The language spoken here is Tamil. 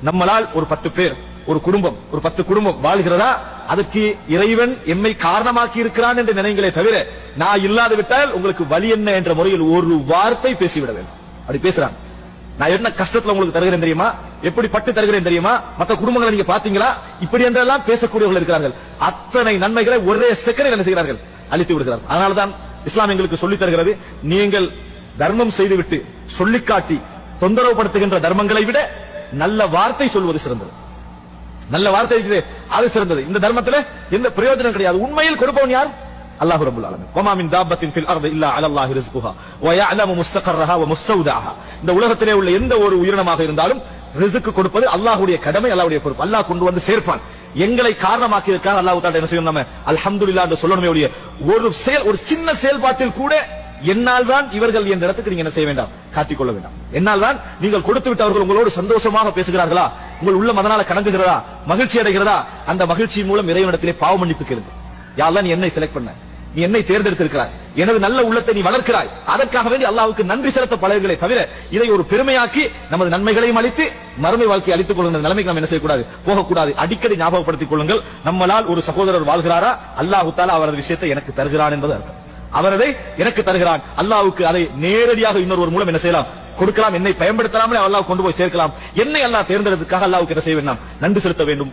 நம்மளால் ஒரு 10 பேர் ஒரு குடும்பம் ஒரு 10 குடும்பம் வாழ்கிறதா, அதற்கு இறைவன் எம்மை காரணமாக்கி இருக்கிறான் என்று நினைங்களே தவிர, நான் இல்லாது விட்டால் உங்களுக்கு வழி என்ன என்ற முறையில் ஒரு வார்த்தை பேசிவிட வேண்டும். அப்படி பேசுறாங்க. நான் என்ன கஷ்டத்துல உங்களுக்கு தருகிறேன் தெரியுமா, எப்படி பட்டு தருகிறேன் தெரியுமா, மற்ற குடும்பங்களை நீங்க பாத்தீங்களா, இப்படி என்றெல்லாம் பேசக்கூடியவர்கள் இருக்கிறார்கள். அத்தனை நன்மைகளை ஒரே செகண்டில் என்ன செய்கிறார்கள், அழித்து விடுகிறார்கள். அதனால்தான் இஸ்லாம் எங்களுக்கு சொல்லித் தருகிறது, நீங்கள் தர்மம் செய்துவிட்டு சொல்லிக்காட்டி தொந்தரவு படுத்துகின்ற தர்மங்களை விட நல்ல வார்த்தை சொல்வது சிறந்தது. நல்ல வார்த்தை இருக்குது, அது சிறந்தது. இந்த தர்மத்தில் எந்த பிரயோஜனம் கிடையாது. உண்மையில் கொடுப்பவன் யார்? அல்லாஹ் ரப்பல் ஆலமீன். வமா மின் தாபத்தின் ஃபில் அர்தி இல்லா அலல்லாஹி ரிஸ்குஹா வ யஅலமு முஸ்தகர்ரஹா வ முஸ்தௌதஹா. இந்த உலகத்திலே உள்ள எந்த ஒரு உயிரினமாக இருந்தாலும் ரிஸ்க் கொடுப்பது அல்லாஹ்வுடைய கடமை, அல்லாஹ்வுடைய பொறுப்பு. அல்லாஹ் கொண்டு வந்து சேர்ப்பான். எங்களை காரணமாக்கி இருக்கான். அல்லாஹ் தஆலா என்ன செய்யணும், நம்ம அல்ஹம்துலில்லாஹ் என்று சொல்லணுமே ஒழிய ஒரு சின்ன செயல்பாட்டில் கூட என்னால் தான் இவர்கள் என்ற இடத்துக்கு நீங்க என்ன செய்ய வேண்டாம், காட்டிக்கொள்ள வேண்டாம். என்னால் தான் நீங்கள் கொடுத்து விட்டவர்கள் உங்களோடு சந்தோஷமாக பேசுகிறார்களா, உங்கள் உள்ளம் அதனால கணங்குகிறதா, மகிழ்ச்சி அடைகிறதா, அந்த மகிழ்ச்சி மூலம் இறைவனிடத்திலே பாவ மன்னிப்பு கேளுங்க. யா அல்லாஹ், நீ என்னை செலக்ட் பண்ண, நீ என்னை தேர்ந்தெடுத்திருக்கிறாய், எனது நல்ல உள்ளத்தை நீ வளர்க்கிறாய், அதற்காக வேண்டி அல்லாஹ்வுக்கு நன்றி செலுத்த பழகுகளை தவிர இதை ஒரு பெருமையாக்கி நமது நன்மைகளையும் அளித்து மறுமை வாழ்க்கையை அளித்துக் கொள்ளுங்கள் நிலைமைக்கு நாம் என்ன செய்யக்கூடாது, போகக்கூடாது. அடிக்கடி ஞாபகப்படுத்திக் கொள்ளுங்கள், நம்மளால் ஒரு சகோதரர் வாழ்கிறாரா, அல்லாஹ் தஆலா அவரது விஷயத்தை எனக்கு தருகிறான் என்பது அர்த்தம். அவரதை எனக்கு தருகிறான். அல்லாஹ்வுக்கு அதை நேரடியாக இன்னொரு மூலம் என்ன செய்யலாம், கொடுக்கலாம். என்னை பயன்படுத்தாமலே அல்லாஹ் கொண்டு போய் சேர்க்கலாம். என்னை அல்லாஹ் தேர்ந்தெடுத்ததுக்காக அல்லாஹ்வுக்கு என்ன செய்ய வேண்டும், நன்றி செலுத்த வேண்டும்.